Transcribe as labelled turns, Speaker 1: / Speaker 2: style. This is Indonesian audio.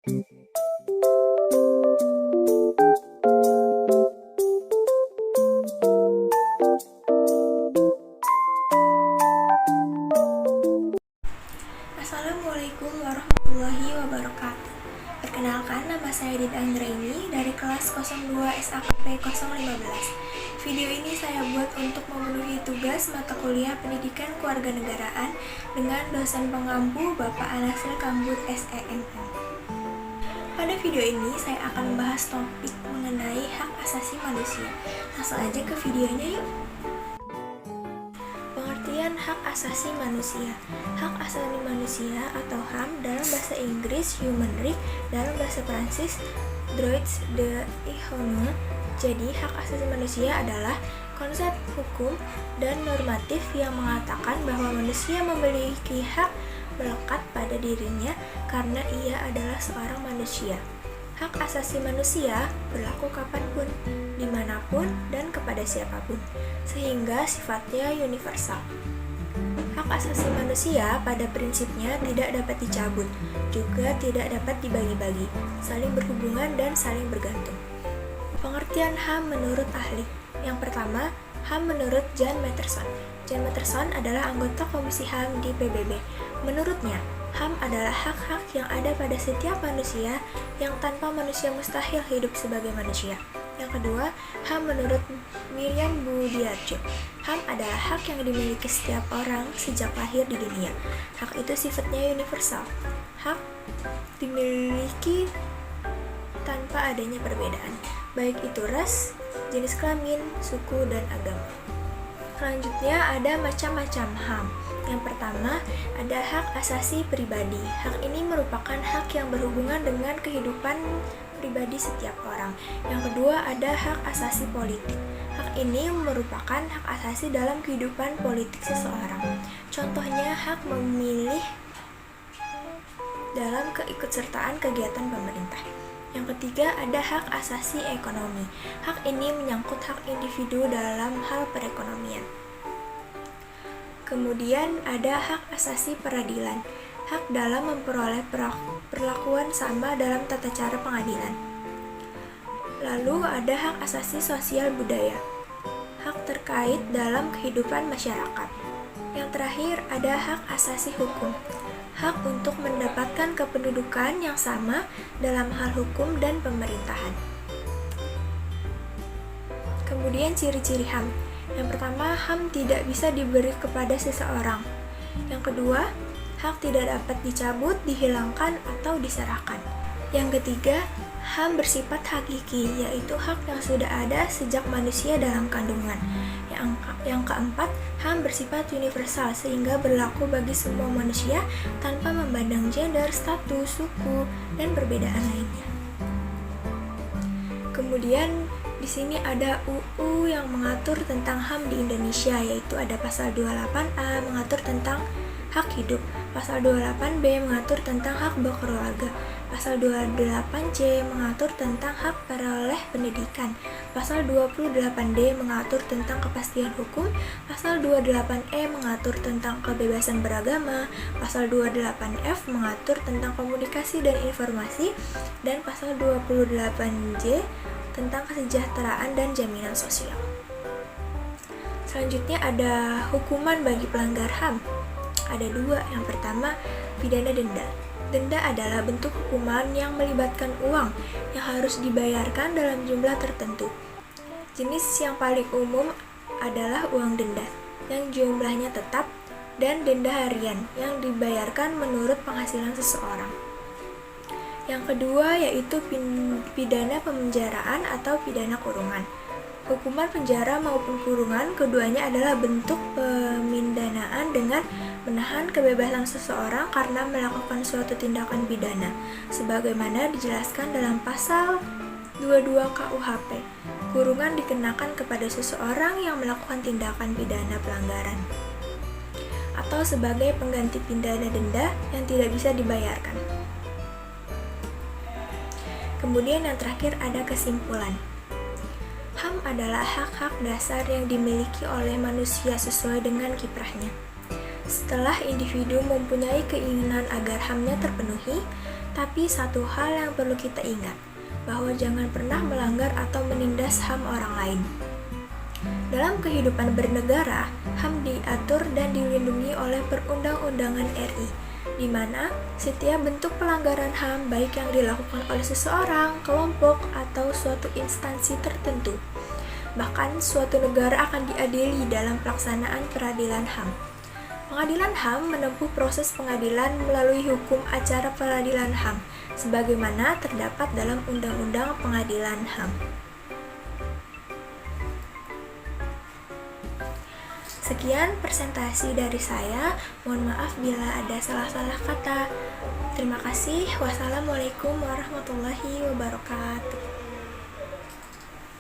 Speaker 1: Assalamualaikum warahmatullahi wabarakatuh. Perkenalkan, nama saya Dita Anggraini dari kelas 02 SAKP 015. Video ini saya buat untuk memenuhi tugas mata kuliah Pendidikan Kewarganegaraan dengan dosen pengampu Bapak Anasil Kambut SEMM. Pada video ini saya akan membahas topik mengenai hak asasi manusia. Langsung aja ke videonya yuk. Pengertian hak asasi manusia. Hak asasi manusia atau HAM dalam bahasa Inggris Human Rights, dalam bahasa Prancis Droits de l'homme. Jadi, hak asasi manusia adalah konsep hukum dan normatif yang mengatakan bahwa manusia memiliki hak melekat pada dirinya karena ia adalah seorang manusia. Hak asasi manusia berlaku kapanpun, dimanapun, dan kepada siapapun, sehingga sifatnya universal. Hak asasi manusia pada prinsipnya tidak dapat dicabut, juga tidak dapat dibagi-bagi, saling berhubungan dan saling bergantung. Pengertian HAM menurut ahli. Yang pertama, HAM menurut Jan Matterson. Jan Matterson adalah anggota Komisi HAM di PBB. Menurutnya, HAM adalah hak-hak yang ada pada setiap manusia yang tanpa manusia mustahil hidup sebagai manusia. Yang kedua, HAM menurut Miriam Budiarjo. HAM adalah hak yang dimiliki setiap orang sejak lahir di dunia. Hak itu sifatnya universal. Hak dimiliki tanpa adanya perbedaan, baik itu ras, jenis kelamin, suku, dan agama. Selanjutnya ada macam-macam HAM. Yang pertama, ada hak asasi pribadi. Hak ini merupakan hak yang berhubungan dengan kehidupan pribadi setiap orang. Yang kedua, ada hak asasi politik. Hak ini merupakan hak asasi dalam kehidupan politik seseorang. Contohnya, hak memilih dalam keikutsertaan kegiatan pemerintah. Yang ketiga, ada hak asasi ekonomi. Hak ini menyangkut hak individu dalam hal perekonomian. Kemudian ada hak asasi peradilan. Hak dalam memperoleh perlakuan sama dalam tata cara pengadilan. Lalu ada hak asasi sosial budaya. Hak terkait dalam kehidupan masyarakat. Yang terakhir ada hak asasi hukum. Hak untuk mendapatkan kependudukan yang sama dalam hal hukum dan pemerintahan. Kemudian ciri-ciri HAM. Yang pertama, HAM tidak bisa diberi kepada seseorang. Yang kedua, hak tidak dapat dicabut, dihilangkan, atau diserahkan. Yang ketiga, HAM bersifat hakiki, yaitu hak yang sudah ada sejak manusia dalam kandungan. Yang keempat, HAM bersifat universal sehingga berlaku bagi semua manusia tanpa memandang gender, status, suku, dan perbedaan lainnya. Kemudian di sini ada UU yang mengatur tentang HAM di Indonesia, yaitu ada pasal 28A mengatur tentang hak hidup, pasal 28B mengatur tentang hak berkeluarga, pasal 28C mengatur tentang hak peroleh pendidikan, pasal 28D mengatur tentang kepastian hukum, pasal 28E mengatur tentang kebebasan beragama, pasal 28F mengatur tentang komunikasi dan informasi, dan pasal 28J tentang kesejahteraan dan jaminan sosial. Selanjutnya ada hukuman bagi pelanggar HAM. Ada dua. Yang pertama, pidana denda. Denda adalah bentuk hukuman yang melibatkan uang yang harus dibayarkan dalam jumlah tertentu. Jenis yang paling umum adalah uang denda, yang jumlahnya tetap, dan denda harian, yang dibayarkan menurut penghasilan seseorang. Yang kedua yaitu pidana pemenjaraan atau pidana kurungan. Hukuman penjara maupun kurungan, keduanya adalah bentuk pemindanaan dengan menahan kebebasan seseorang karena melakukan suatu tindakan pidana, sebagaimana dijelaskan dalam pasal 22 KUHP. Kurungan dikenakan kepada seseorang yang melakukan tindakan pidana pelanggaran, atau sebagai pengganti pidana denda yang tidak bisa dibayarkan. Kemudian yang terakhir ada kesimpulan. HAM adalah hak-hak dasar yang dimiliki oleh manusia sesuai dengan kiprahnya. Setelah individu mempunyai keinginan agar HAM-nya terpenuhi, Tapi satu hal yang perlu kita ingat, bahwa jangan pernah melanggar atau menindas HAM orang lain. Dalam kehidupan bernegara, HAM diatur dan dilindungi oleh Perundang-Undangan RI, di mana setiap bentuk pelanggaran HAM baik yang dilakukan oleh seseorang, kelompok, atau suatu instansi tertentu. Bahkan suatu negara akan diadili dalam pelaksanaan peradilan HAM. Pengadilan HAM menempuh proses pengadilan melalui hukum acara peradilan HAM, sebagaimana terdapat dalam Undang-Undang Pengadilan HAM. Sekian presentasi dari saya, mohon maaf bila ada salah-salah kata. Terima kasih. Wassalamualaikum warahmatullahi wabarakatuh.